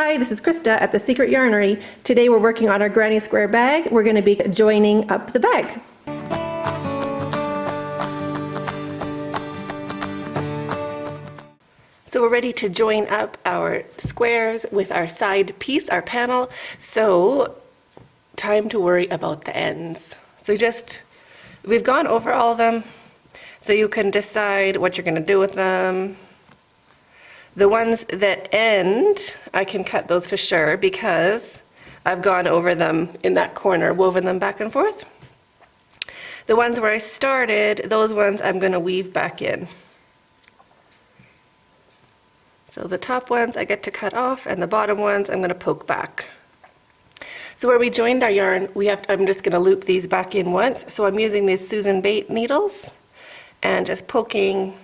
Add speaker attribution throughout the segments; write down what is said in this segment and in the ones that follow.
Speaker 1: Hi, this is Krista at the Secret Yarnery. Today we're working on our granny square bag. We're going to be joining up the bag. So we're ready to join up our squares with our side piece, our panel. So time to worry about the ends. So we've gone over all of them, so you can decide what you're going to do with them. The ones that end, I can cut those for sure because I've gone over them in that corner, woven them back and forth. The ones where I started, those ones I'm going to weave back in. So the top ones I get to cut off, and the bottom ones I'm going to poke back. So where we joined our yarn, I'm just going to loop these back in once. So I'm using these Susan Bate needles and just poking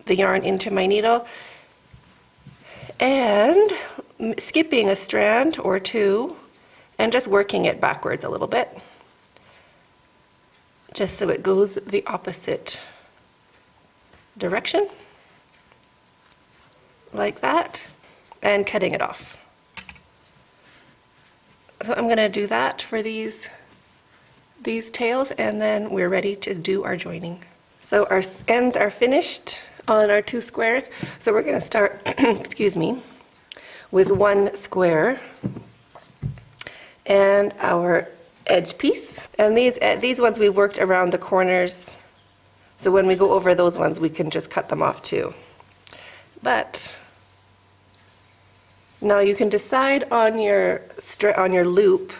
Speaker 1: the yarn into my needle and skipping a strand or two and just working it backwards a little bit, just so it goes the opposite direction, like that, and cutting it off. So I'm going to do that for these tails, and then we're ready to do our joining. So our ends are finished on our two squares. So we're going to start, excuse me, with one square and our edge piece. And these ones we worked around the corners. So when we go over those ones, we can just cut them off too. But now you can decide on your loop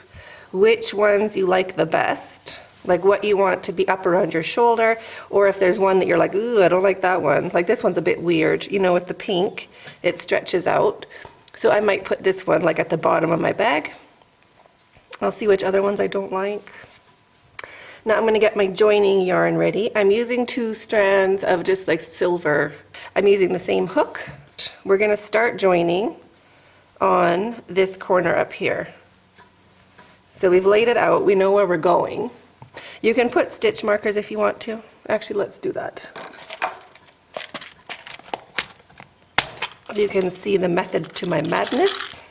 Speaker 1: which ones you like the best, like what you want to be up around your shoulder, or if there's one that you're like, ooh, I don't like that one. Like this one's a bit weird, you know, with the pink, it stretches out. So I might put this one like at the bottom of my bag. I'll see which other ones I don't like. Now I'm going to get my joining yarn ready. I'm using 2 strands of just like silver. I'm using the same hook. We're going to start joining on this corner up here. So we've laid it out, we know where we're going. You can put stitch markers if you want to. Actually, let's do that. You can see the method to my madness.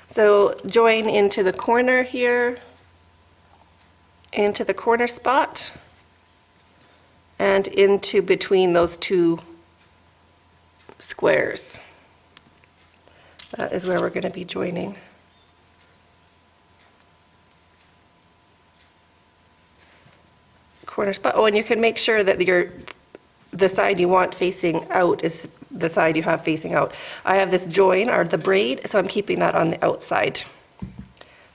Speaker 1: So join into the corner here, into the corner spot, and into between those 2 squares. That is where we're going to be joining. Corner spot. Oh, and you can make sure that the side you want facing out is the side you have facing out. I have this join, or the braid, so I'm keeping that on the outside.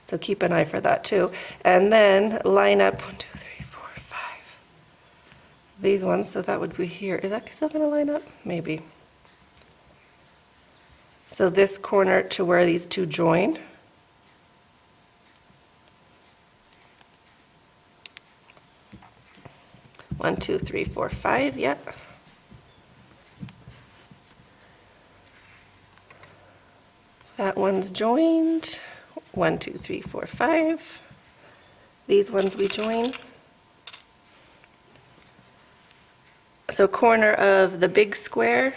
Speaker 1: So keep an eye for that too. And then line up 1, 2, 3, 4, 5. These ones, so that would be here. Is that still going to line up? Maybe. So this corner to where these 2 join. One, 2, 3, 4, 5, yep. That one's joined. 1, 2, 3, 4, 5. These ones we join. So corner of the big square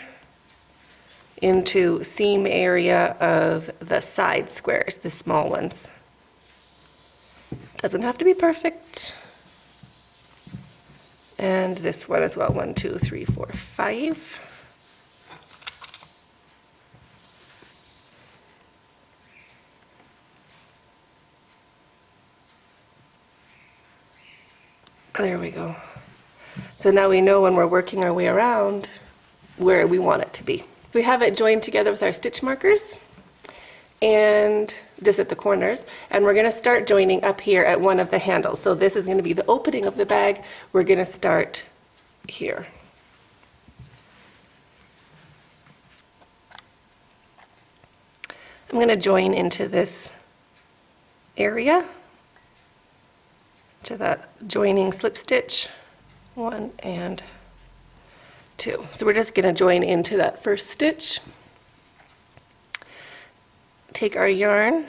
Speaker 1: into seam area of the side squares, the small ones. Doesn't have to be perfect. And this one as well, 1, 2, 3, 4, 5. There we go. So now we know when we're working our way around where we want it to be. We have it joined together with our stitch markers and just at the corners, and we're going to start joining up here at one of the handles. So this is going to be the opening of the bag. We're going to start here. I'm going to join into this area, to that joining slip stitch, 1 and 2. So we're just going to join into that first stitch. Take our yarn,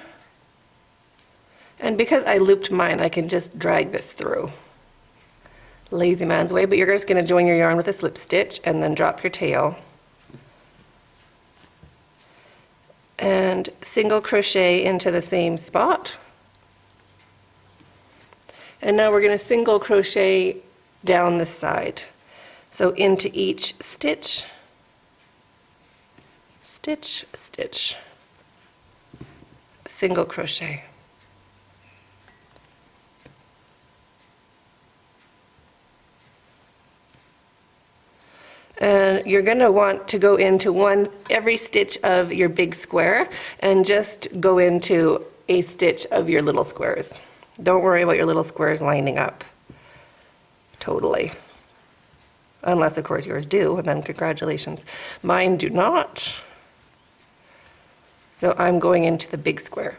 Speaker 1: and because I looped mine, I can just drag this through. Lazy man's way, but you're just going to join your yarn with a slip stitch and then drop your tail and single crochet into the same spot. And now we're going to single crochet down the side. So into each stitch, stitch, stitch, single crochet. And you're going to want to go into every stitch of your big square and just go into a stitch of your little squares. Don't worry about your little squares lining up totally. Unless, of course, yours do, and then congratulations. Mine do not. So I'm going into the big square.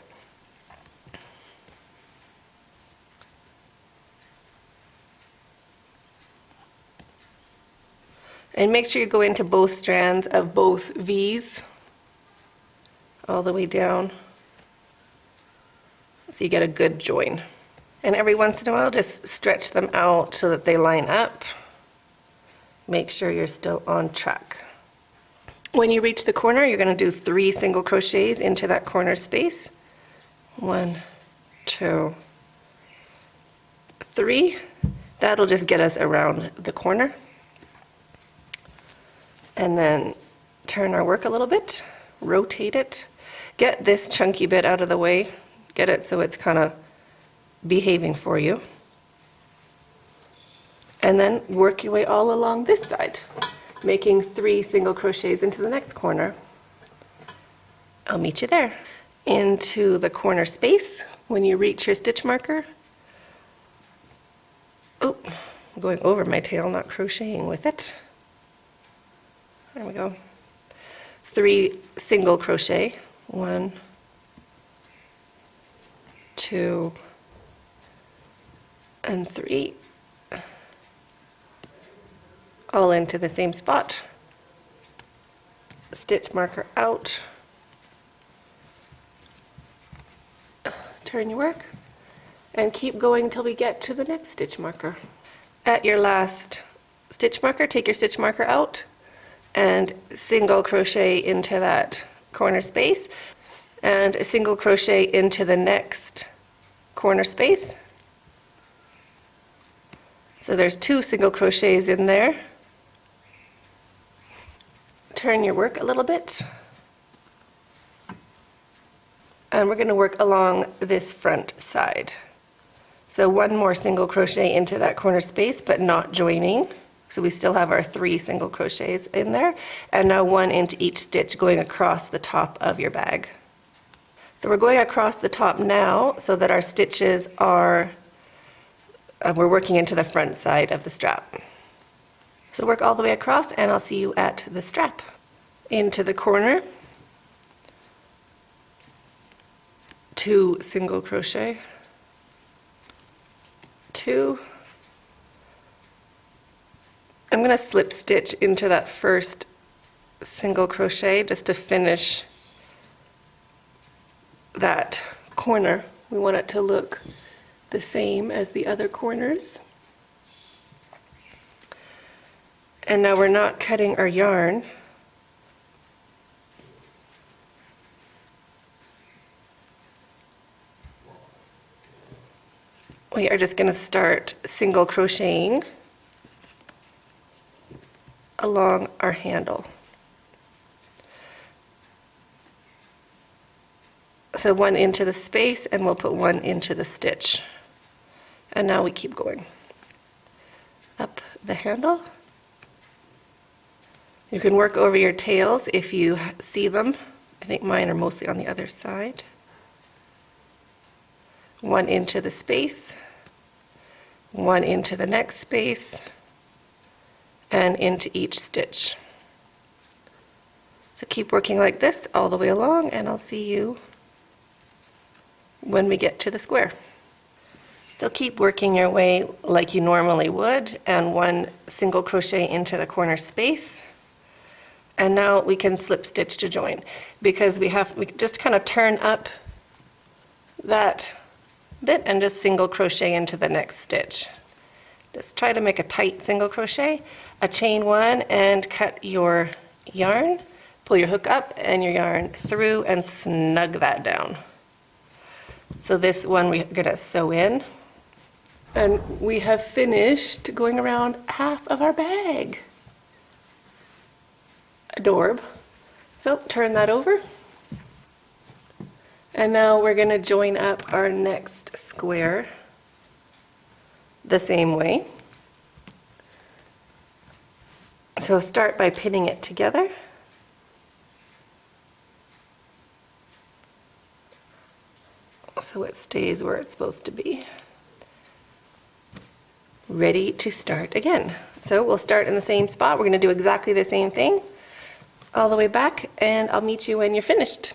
Speaker 1: And make sure you go into both strands of both V's all the way down so you get a good join. And every once in a while, just stretch them out so that they line up. Make sure you're still on track. When you reach the corner, you're going to do 3 single crochets into that corner space. 1, 2, 3. That'll just get us around the corner. And then turn our work a little bit, rotate it, get this chunky bit out of the way, get it so it's kind of behaving for you. And then work your way all along this side, making 3 single crochets into the next corner. I'll meet you there. Into the corner space, when you reach your stitch marker. Oh, I'm going over my tail, not crocheting with it. There we go. 3 single crochet. 1, 2, and 3. All into the same spot. Stitch marker out. Turn your work and keep going until we get to the next stitch marker. At your last stitch marker, take your stitch marker out and single crochet into that corner space and a single crochet into the next corner space. So there's 2 single crochets in there. Turn your work a little bit. And we're going to work along this front side. So 1 more single crochet into that corner space, but not joining. So we still have our 3 single crochets in there, and now 1 into each stitch going across the top of your bag. So we're going across the top now so that our stitches are, we're working into the front side of the strap. So work all the way across and I'll see you at the strap. Into the corner, 2 single crochet, 2. I'm going to slip stitch into that first single crochet just to finish that corner. We want it to look the same as the other corners. And now we're not cutting our yarn. We are just going to start single crocheting along our handle. So 1 into the space and we'll put 1 into the stitch. And now we keep going up the handle. You can work over your tails if you see them. I think mine are mostly on the other side. 1 into the space, 1 into the next space, and into each stitch. So keep working like this all the way along, and I'll see you when we get to the square. So keep working your way like you normally would, and 1 single crochet into the corner space. And now we can slip stitch to join, because we just kind of turn up that bit and just single crochet into the next stitch. Just try to make a tight single crochet, a chain 1, and cut your yarn, Pull your hook up and your yarn through and snug that down. So this one we're gonna sew in. And we have finished going around half of our bag. Adorable. So turn that over. And now we're gonna join up our next square the same way. So start by pinning it together. So it stays where it's supposed to be. Ready to start again. So we'll start in the same spot. We're going to do exactly the same thing all the way back, and I'll meet you when you're finished.